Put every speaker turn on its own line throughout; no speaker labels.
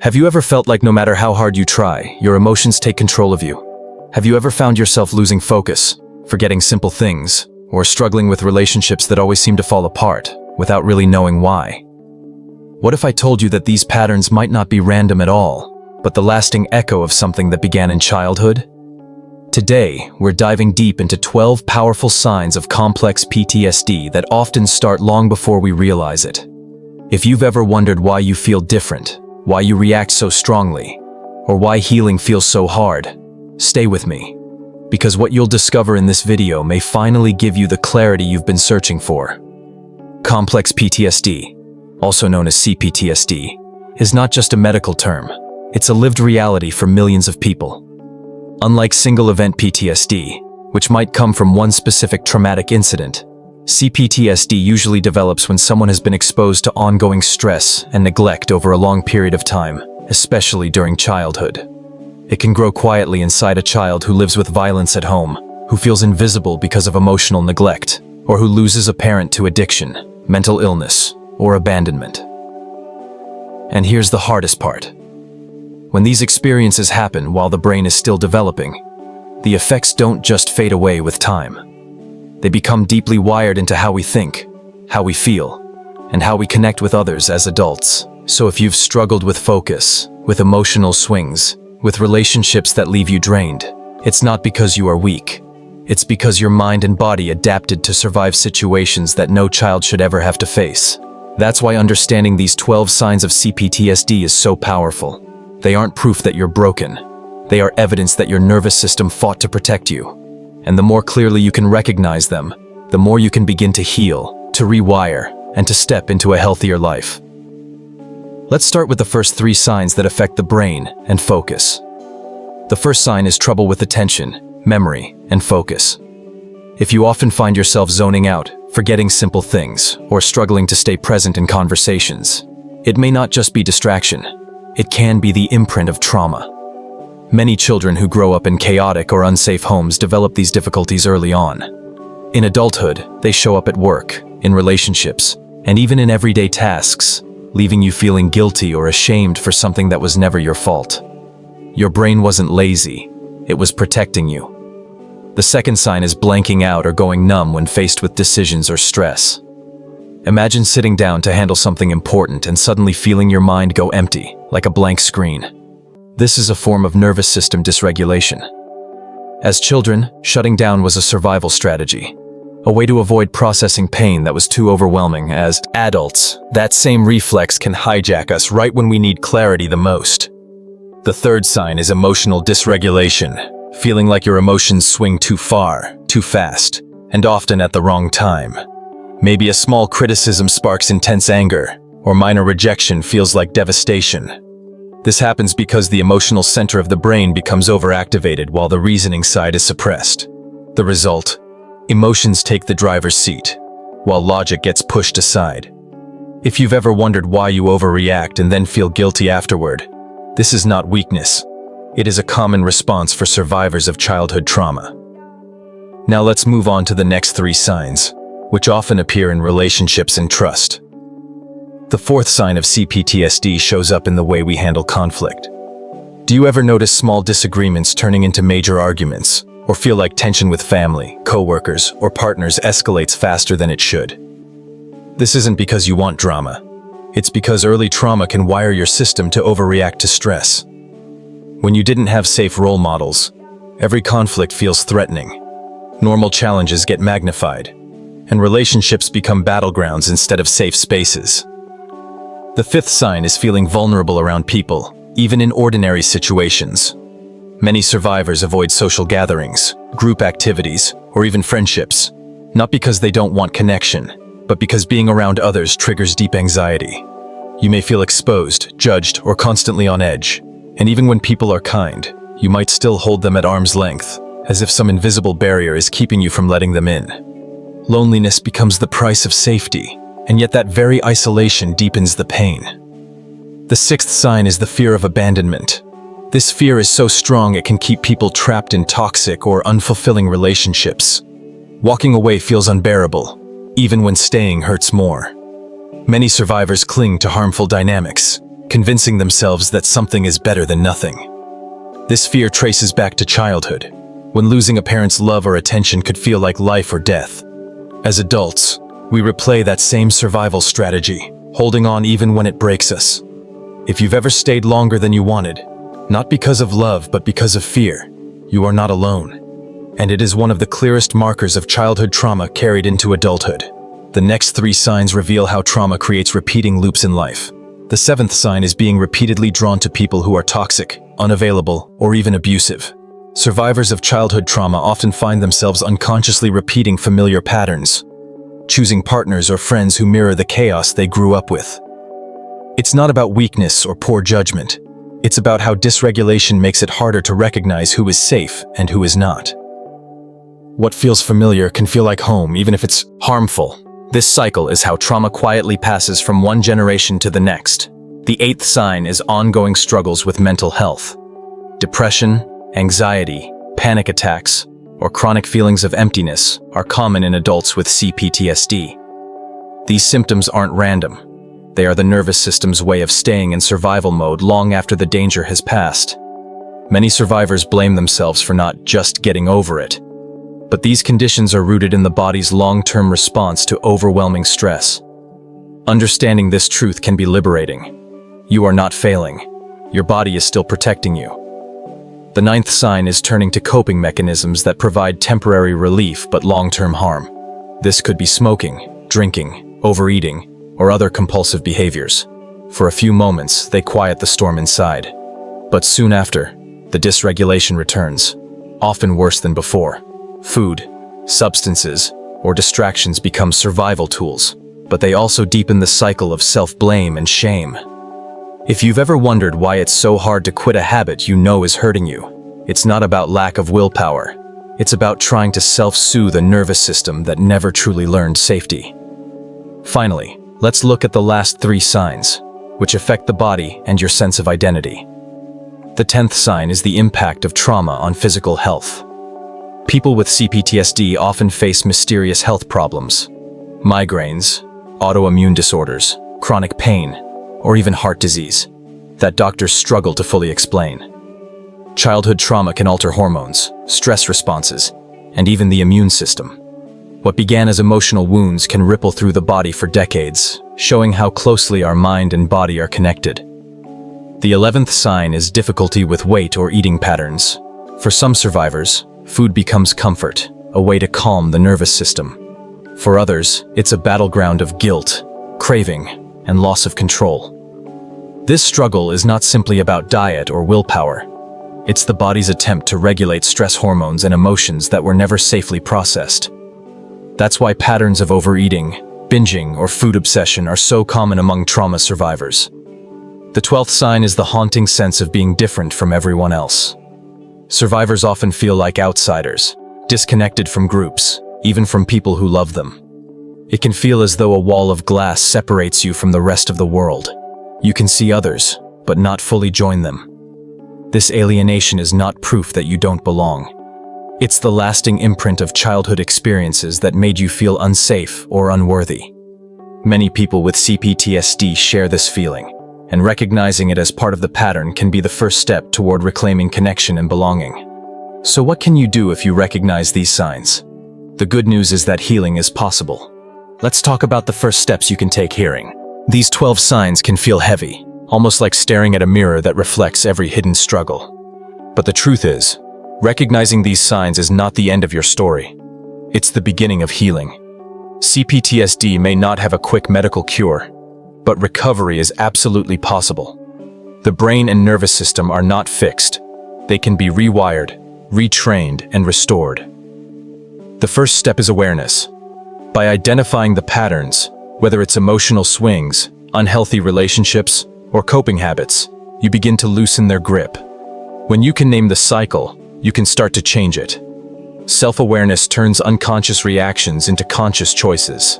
Have you ever felt like no matter how hard you try, your emotions take control of you? Have you ever found yourself losing focus, forgetting simple things, or struggling with relationships that always seem to fall apart without really knowing why? What if I told you that these patterns might not be random at all, but the lasting echo of something that began in childhood? Today, we're diving deep into 12 powerful signs of complex PTSD that often start long before we realize it. If you've ever wondered why you feel different, why you react so strongly, or why healing feels so hard, stay with me. Because what you'll discover in this video may finally give you the clarity you've been searching for. Complex PTSD, also known as CPTSD, is not just a medical term. It's a lived reality for millions of people. Unlike single-event PTSD, which might come from one specific traumatic incident, CPTSD usually develops when someone has been exposed to ongoing stress and neglect over a long period of time, especially during childhood. It can grow quietly inside a child who lives with violence at home, who feels invisible because of emotional neglect, or who loses a parent to addiction, mental illness, or abandonment. And here's the hardest part. When these experiences happen while the brain is still developing, the effects don't just fade away with time. They become deeply wired into how we think, how we feel, and how we connect with others as adults. So if you've struggled with focus, with emotional swings, with relationships that leave you drained, it's not because you are weak. It's because your mind and body adapted to survive situations that no child should ever have to face. That's why understanding these 12 signs of CPTSD is so powerful. They aren't proof that you're broken. They are evidence that your nervous system fought to protect you. And the more clearly you can recognize them, the more you can begin to heal, to rewire, and to step into a healthier life. Let's start with the first 3 signs that affect the brain and focus. The first sign is trouble with attention, memory, and focus. If you often find yourself zoning out, forgetting simple things, or struggling to stay present in conversations, it may not just be distraction. It can be the imprint of trauma. Many children who grow up in chaotic or unsafe homes develop these difficulties early on. In adulthood, they show up at work, in relationships, and even in everyday tasks, leaving you feeling guilty or ashamed for something that was never your fault. Your brain wasn't lazy, it was protecting you. The second sign is blanking out or going numb when faced with decisions or stress. Imagine sitting down to handle something important and suddenly feeling your mind go empty, like a blank screen. This is a form of nervous system dysregulation. As children, shutting down was a survival strategy, a way to avoid processing pain that was too overwhelming. As adults, that same reflex can hijack us right when we need clarity the most. The third sign is emotional dysregulation, feeling like your emotions swing too far, too fast, and often at the wrong time. Maybe a small criticism sparks intense anger, or minor rejection feels like devastation. This happens because the emotional center of the brain becomes overactivated while the reasoning side is suppressed. The result? Emotions take the driver's seat, while logic gets pushed aside. If you've ever wondered why you overreact and then feel guilty afterward, this is not weakness. It is a common response for survivors of childhood trauma. Now let's move on to the next 3 signs, which often appear in relationships and trust. The fourth sign of CPTSD shows up in the way we handle conflict. Do you ever notice small disagreements turning into major arguments, or feel like tension with family, coworkers, or partners escalates faster than it should? This isn't because you want drama. It's because early trauma can wire your system to overreact to stress. When you didn't have safe role models, every conflict feels threatening. Normal challenges get magnified, and relationships become battlegrounds instead of safe spaces. The fifth sign is feeling vulnerable around people, even in ordinary situations. Many survivors avoid social gatherings, group activities, or even friendships, not because they don't want connection, but because being around others triggers deep anxiety. You may feel exposed, judged, or constantly on edge, and even when people are kind, you might still hold them at arm's length, as if some invisible barrier is keeping you from letting them in. Loneliness becomes the price of safety, and yet that very isolation deepens the pain. The sixth sign is the fear of abandonment. This fear is so strong it can keep people trapped in toxic or unfulfilling relationships. Walking away feels unbearable, even when staying hurts more. Many survivors cling to harmful dynamics, convincing themselves that something is better than nothing. This fear traces back to childhood, when losing a parent's love or attention could feel like life or death. As adults, we replay that same survival strategy, holding on even when it breaks us. If you've ever stayed longer than you wanted, not because of love but because of fear, you are not alone. And it is one of the clearest markers of childhood trauma carried into adulthood. The next 3 signs reveal how trauma creates repeating loops in life. The 7th sign is being repeatedly drawn to people who are toxic, unavailable, or even abusive. Survivors of childhood trauma often find themselves unconsciously repeating familiar patterns, choosing partners or friends who mirror the chaos they grew up with. It's not about weakness or poor judgment. It's about how dysregulation makes it harder to recognize who is safe and who is not. What feels familiar can feel like home, even if it's harmful. This cycle is how trauma quietly passes from one generation to the next. The 8th sign is ongoing struggles with mental health. Depression, anxiety, panic attacks, or chronic feelings of emptiness are common in adults with CPTSD. These symptoms aren't random. They are the nervous system's way of staying in survival mode long after the danger has passed. Many survivors blame themselves for not just getting over it. But these conditions are rooted in the body's long-term response to overwhelming stress. Understanding this truth can be liberating. You are not failing. Your body is still protecting you. The 9th sign is turning to coping mechanisms that provide temporary relief but long-term harm. This could be smoking, drinking, overeating, or other compulsive behaviors. For a few moments, they quiet the storm inside. But soon after, the dysregulation returns, often worse than before. Food, substances, or distractions become survival tools, but they also deepen the cycle of self-blame and shame. If you've ever wondered why it's so hard to quit a habit you know is hurting you, it's not about lack of willpower. It's about trying to self-soothe a nervous system that never truly learned safety. Finally, let's look at the last 3 signs, which affect the body and your sense of identity. The 10th sign is the impact of trauma on physical health. People with CPTSD often face mysterious health problems: migraines, autoimmune disorders, chronic pain, or even heart disease that doctors struggle to fully explain. Childhood trauma can alter hormones, stress responses, and even the immune system. What began as emotional wounds can ripple through the body for decades, showing how closely our mind and body are connected. The 11th sign is difficulty with weight or eating patterns. For some survivors, food becomes comfort, a way to calm the nervous system. For others, it's a battleground of guilt, craving, and loss of control. This struggle is not simply about diet or willpower. It's the body's attempt to regulate stress hormones and emotions that were never safely processed. That's why patterns of overeating, binging, or food obsession are so common among trauma survivors. The 12th sign is the haunting sense of being different from everyone else. Survivors often feel like outsiders, disconnected from groups, even from people who love them. It can feel as though a wall of glass separates you from the rest of the world. You can see others, but not fully join them. This alienation is not proof that you don't belong. It's the lasting imprint of childhood experiences that made you feel unsafe or unworthy. Many people with CPTSD share this feeling, and recognizing it as part of the pattern can be the first step toward reclaiming connection and belonging. So what can you do if you recognize these signs? The good news is that healing is possible. Let's talk about the first steps you can take healing. These 12 signs can feel heavy, almost like staring at a mirror that reflects every hidden struggle. But the truth is, recognizing these signs is not the end of your story. It's the beginning of healing. CPTSD may not have a quick medical cure, but recovery is absolutely possible. The brain and nervous system are not fixed. They can be rewired, retrained, and restored. The first step is awareness. By identifying the patterns, whether it's emotional swings, unhealthy relationships, or coping habits, you begin to loosen their grip. When you can name the cycle, you can start to change it. Self-awareness turns unconscious reactions into conscious choices.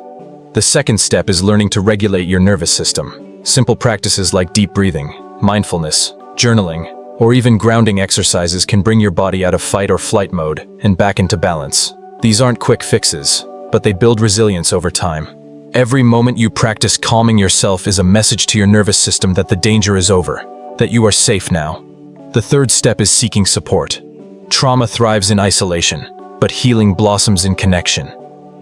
The second step is learning to regulate your nervous system. Simple practices like deep breathing, mindfulness, journaling, or even grounding exercises can bring your body out of fight or flight mode and back into balance. These aren't quick fixes, but they build resilience over time. Every moment you practice calming yourself is a message to your nervous system that the danger is over, that you are safe now. The third step is seeking support. Trauma thrives in isolation, but healing blossoms in connection.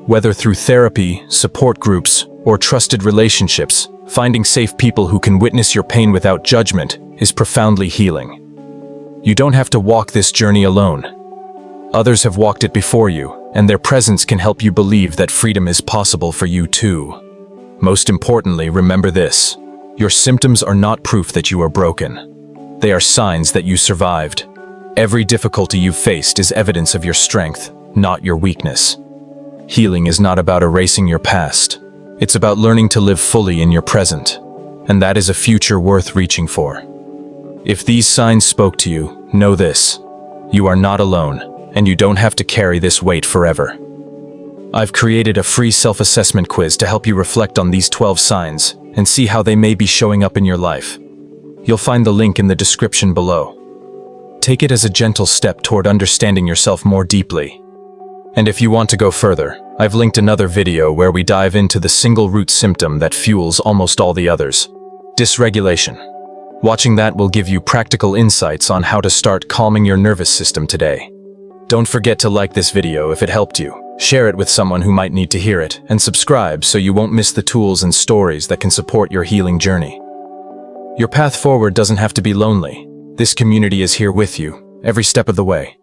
Whether through therapy, support groups, or trusted relationships, finding safe people who can witness your pain without judgment is profoundly healing. You don't have to walk this journey alone. Others have walked it before you, and their presence can help you believe that freedom is possible for you too. Most importantly, remember this: your symptoms are not proof that you are broken. They are signs that you survived. Every difficulty you've faced is evidence of your strength, not your weakness. Healing is not about erasing your past. It's about learning to live fully in your present, and that is a future worth reaching for. If these signs spoke to you, know this: you are not alone, and you don't have to carry this weight forever. I've created a free self-assessment quiz to help you reflect on these 12 signs and see how they may be showing up in your life. You'll find the link in the description below. Take it as a gentle step toward understanding yourself more deeply. And if you want to go further, I've linked another video where we dive into the single root symptom that fuels almost all the others: dysregulation. Watching that will give you practical insights on how to start calming your nervous system today. Don't forget to like this video if it helped you, share it with someone who might need to hear it, and subscribe so you won't miss the tools and stories that can support your healing journey. Your path forward doesn't have to be lonely. This community is here with you, every step of the way.